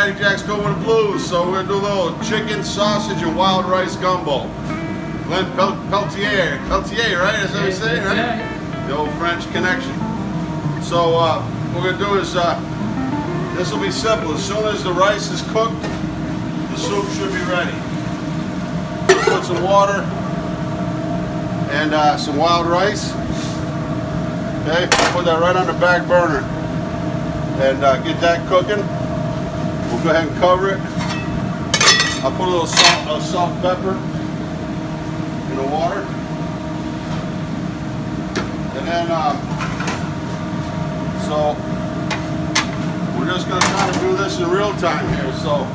Daddy Jack's going with the blues, so we're gonna do a little chicken, sausage, and wild rice gumbo. Glenn Peltier, right? That's what we say, right? The old French connection. So what we're gonna do is this will be simple. As soon as the rice is cooked, the soup should be ready. Put some water and some wild rice. Okay, put that right on the back burner and get that cooking. We'll go ahead and cover it. I'll put a little salt and pepper in the water. And then, so we're just going to try to do this in real time here. So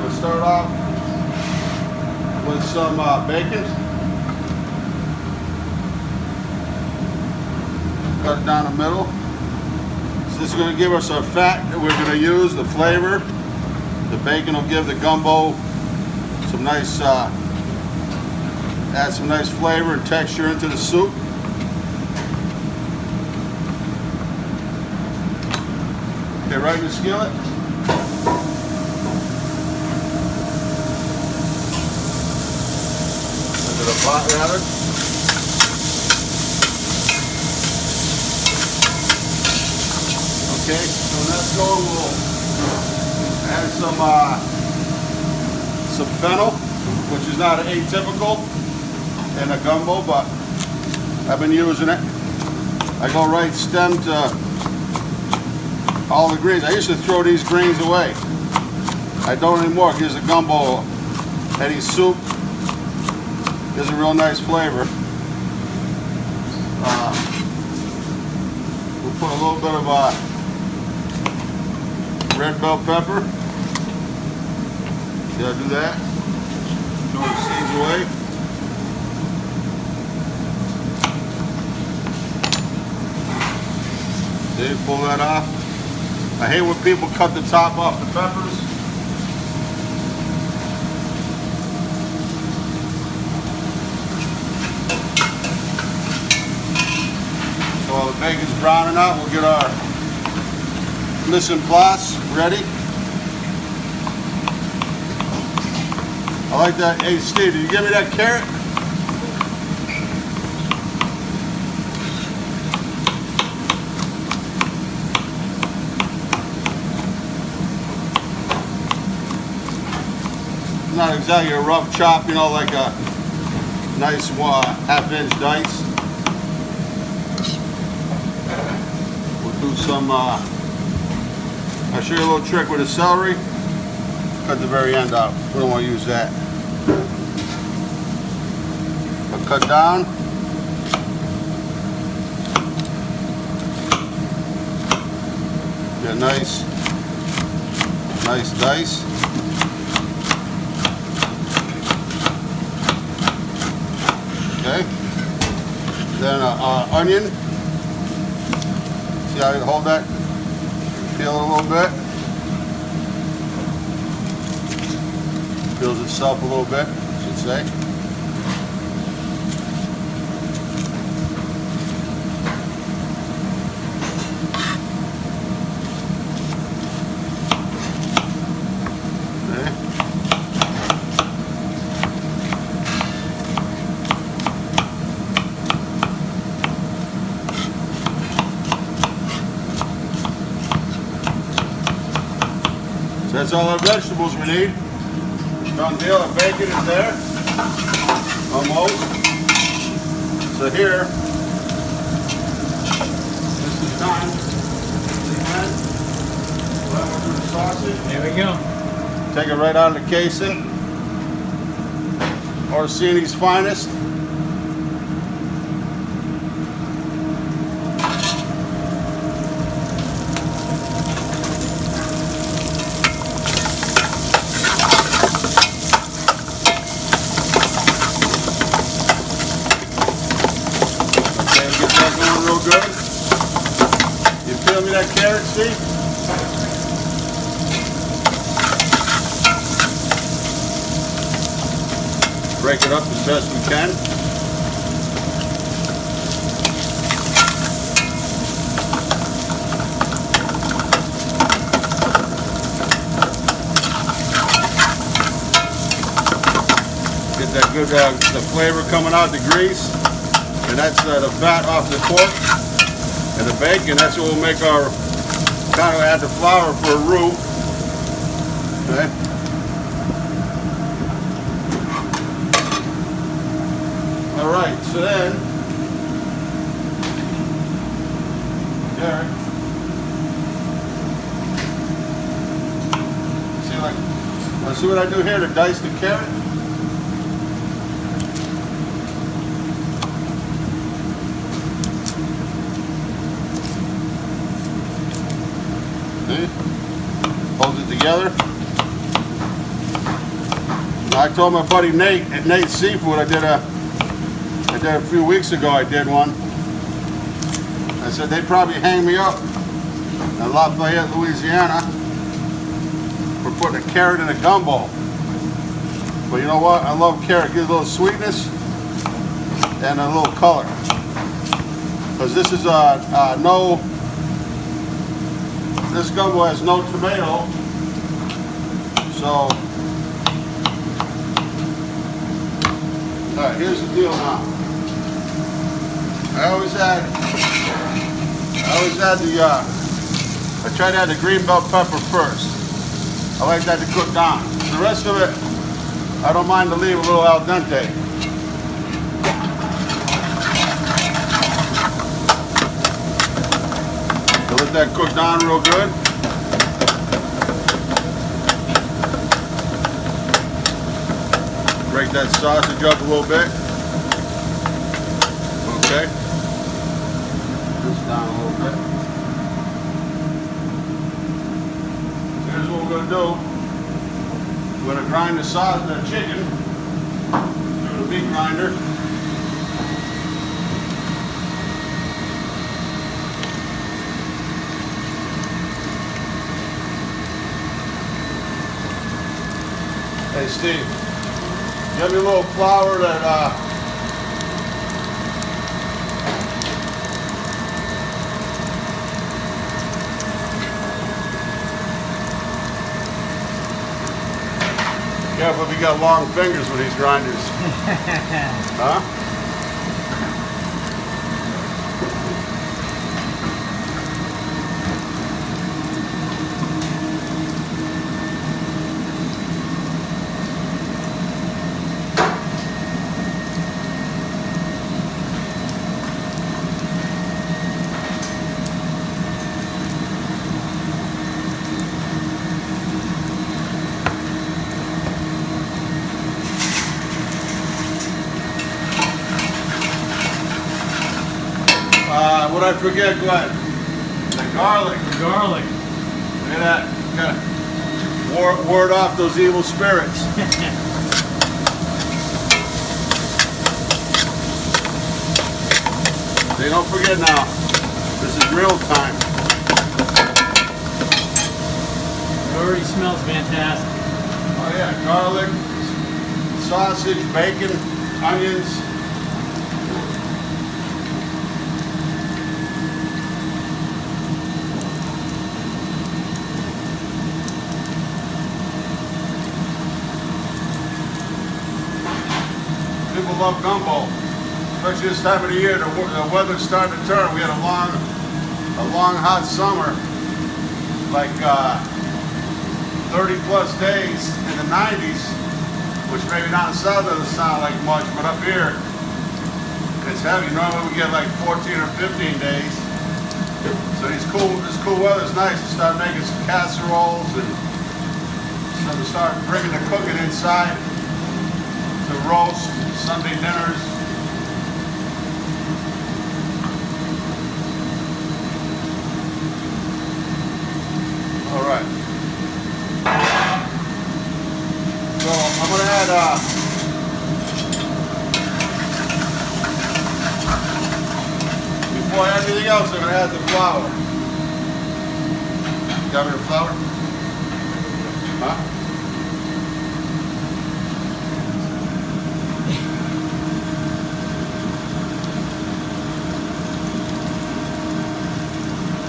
we'll start off with some bacon. Cut it down the middle. So this is going to give us our fat that we're going to use, the flavor. The bacon will give the gumbo some nice, add some nice flavor and texture into the soup. Okay, right in the skillet. Into the pot rather. Okay, so when that's going, we'll add some fennel, which is not atypical in a gumbo, but I've been using it. I go right stem to all the greens. I used to throw these greens away. I don't anymore. It gives the gumbo, any soup, gives a real nice flavor. We'll put a little bit of red bell pepper. See how I do that? Throw the seeds away. See, pull that off. I hate when people cut the top off the peppers. So while the bacon's browning out, we'll get our mise en place ready. I like that. Hey Steve, did you give me that carrot? It's not exactly a rough chop, you know, like a nice half-inch dice. We'll do some I'll show you a little trick with the celery. Cut the very end out. We don't want to use that. I'll cut down. Get a nice dice. Okay. Then onion. See how you hold that? Peel it a little bit. Peels itself a little bit, I should say. Okay. So that's all our vegetables we need. Done deal, the bacon is there, almost. So here, this is done. We'll do the sausage. There we go. Take it right out of the casing. Orsini's finest. Real good. You peel me that carrot, Steve? Break it up as best we can. good the flavor coming out the grease, and that's the fat off the pork and the bacon. That's what will make our kind of add the flour for a roux. Okay. All right, so then, Derek, see what I do here to dice the carrot? See? Hold it together. I told my buddy Nate at Nate's Seafood, I did a few weeks ago, I did one. I said they'd probably hang me up in Lafayette, Louisiana, for putting a carrot in a gumbo. But you know what? I love carrot. It gives a little sweetness and a little color. Because this is this gumbo has no tomato. So, alright, here's the deal now. I always try to add the green bell pepper first. I like that to cook down. The rest of it, I don't mind to leave a little al dente. So let that cook down real good. Break that sausage up a little bit. Okay. This down a little bit. Here's what we're going to do. We're going to grind the sausage, the chicken, through the meat grinder. Hey Steve, you have your little flour that careful if you got long fingers with these grinders. Huh? What I forget, Glenn? The garlic. The garlic. Look at that. Gotta ward off those evil spirits. Hey, don't forget now. This is real time. It already smells fantastic. Oh yeah, garlic, sausage, bacon, onions. People love gumbo, especially this time of the year. The weather's starting to turn. We had a long hot summer, like 30 plus days in the 90s, which maybe not in the south doesn't sound like much, but up here it's heavy. Normally we get like 14 or 15 days. So this cool weather is nice to start making some casseroles and to start bringing the cooking inside. To roast, Sunday dinners. All right. So I'm going to add, before I add anything else, I'm going to add the flour. Got your flour? Huh?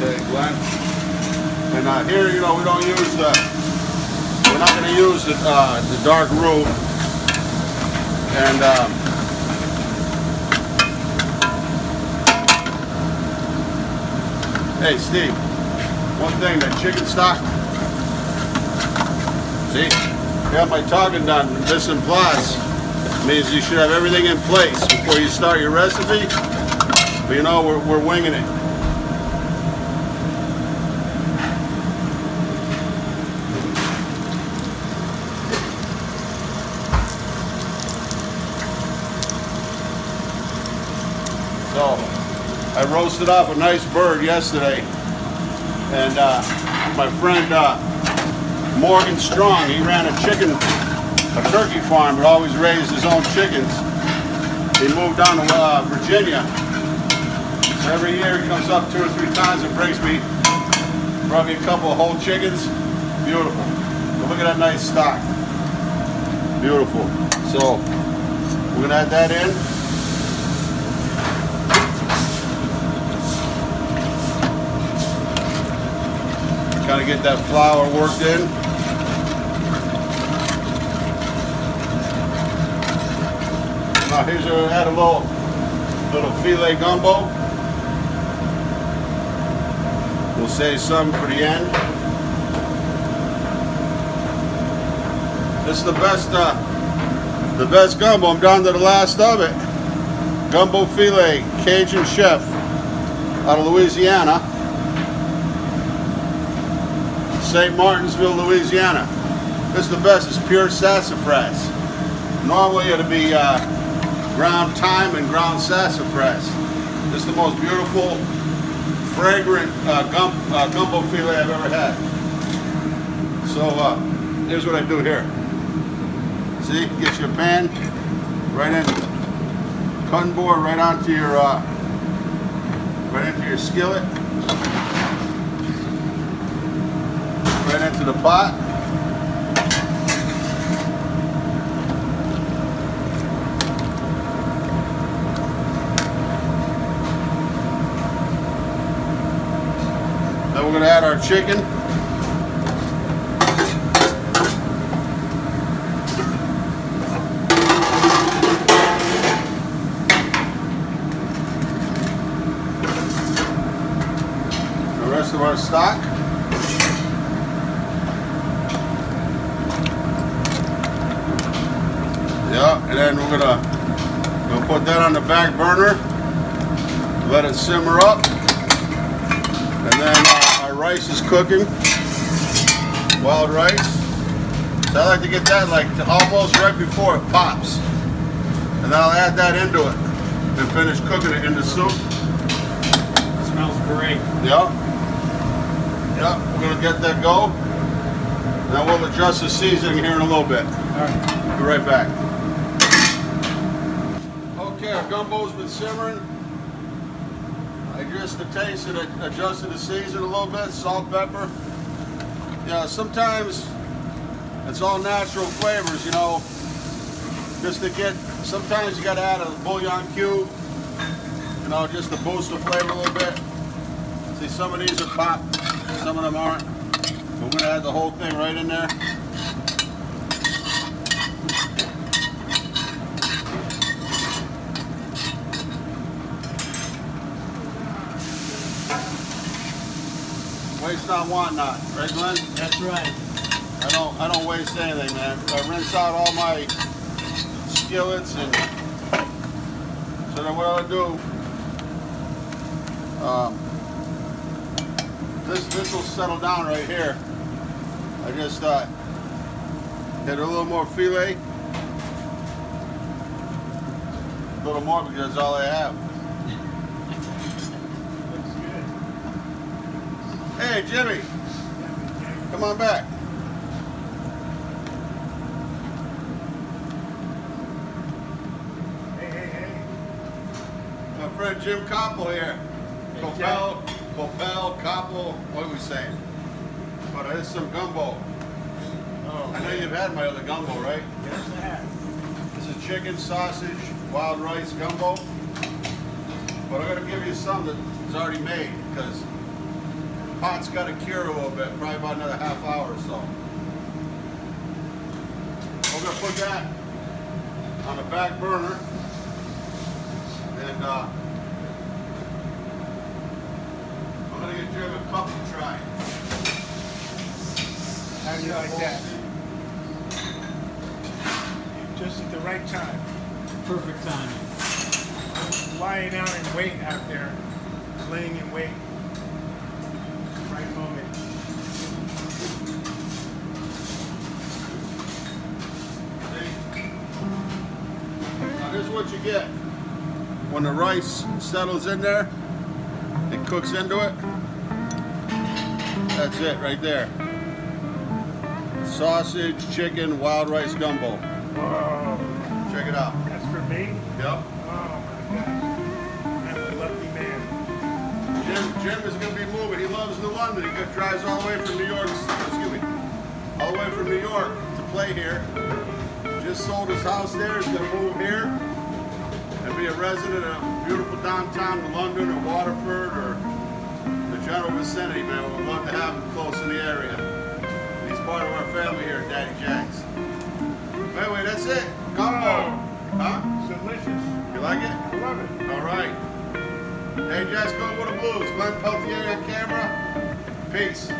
Okay, Glenn. And here, you know, we don't use we're not going to use the dark roux. And hey Steve, one thing, that chicken stock, see, got my talking done. This implies means you should have everything in place before you start your recipe, but you know, we're winging it. So I roasted up a nice bird yesterday, and my friend Morgan Strong, he ran a turkey farm, but always raised his own chickens. He moved down to Virginia, so every year he comes up 2 or 3 times and brings me probably a couple of whole chickens. Beautiful. But look at that nice stock. Beautiful. So we're gonna add that in. Kind of get that flour worked in. Now here's where we add a little filet gumbo. We'll save some for the end. This is the best gumbo. I'm down to the last of it. Gumbo filet, Cajun chef out of Louisiana. St. Martinsville, Louisiana. This is the best. It's pure sassafras. Normally it'd be ground thyme and ground sassafras. This is the most beautiful, fragrant gumbo filet I've ever had. So here's what I do here. See, get your pan right in, cutting board right onto your skillet. Right into the pot. Then we're going to add our chicken. The rest of our stock. Yeah, and then we're gonna put that on the back burner, let it simmer up, and then our rice is cooking, wild rice. So I like to get that like almost right before it pops, and then I'll add that into it and finish cooking it in the soup. It smells great. Yeah, yeah, we're gonna get that go. Then we'll adjust the seasoning here in a little bit. All right. Be right back. Okay, our gumbo's been simmering. I just tasted it, adjusted the season a little bit, salt, pepper. Yeah, sometimes it's all natural flavors, you know. Just to get, sometimes you gotta add a bouillon cube, you know, just to boost the flavor a little bit. See, some of these are popped, some of them aren't. We're gonna add the whole thing right in there. Waste not, want not, right, Glenn? That's right. I don't waste anything, man. I rinse out all my skillets, and so then what I'll do, this will settle down right here. I just get a little more filet, a little more because that's all I have. Hey, Jimmy, come on back. Hey. My friend Jim Koppel here. Copel, Koppel, what are we saying? But there's some gumbo. Oh, I know you've had my other gumbo, right? yes, I have. This is chicken, sausage, wild rice gumbo. But I'm going to give you some that's already made because the pot's got to cure a little bit, probably about another half hour or so. We're going to put that on the back burner. And I'm gonna get Jim a cup to try. How do you like that? Just at the right time. Perfect timing. Lying out in wait out there. Laying in wait. Right moment. See? Now this is what you get. When the rice settles in there, it cooks into it. That's it right there. Sausage, chicken, wild rice gumbo. Whoa. Check it out. That's for me? Yep. Oh my gosh. I'm a lucky man. Jim is going to be moving. He loves New London. He drives all the way from New York. Excuse me. All the way from New York to play here. Just sold his house there. He's going to move here and be a resident of beautiful downtown New London or Waterford or the general vicinity, man. We'd love to have him close in the area. He's part of our family here at Daddy Jack's. Anyway, that's it. Gumbo. Huh? It's delicious. You like it? I love it. All right. Hey, Jazz, go with the blues. Glenn Peltier on camera. Peace.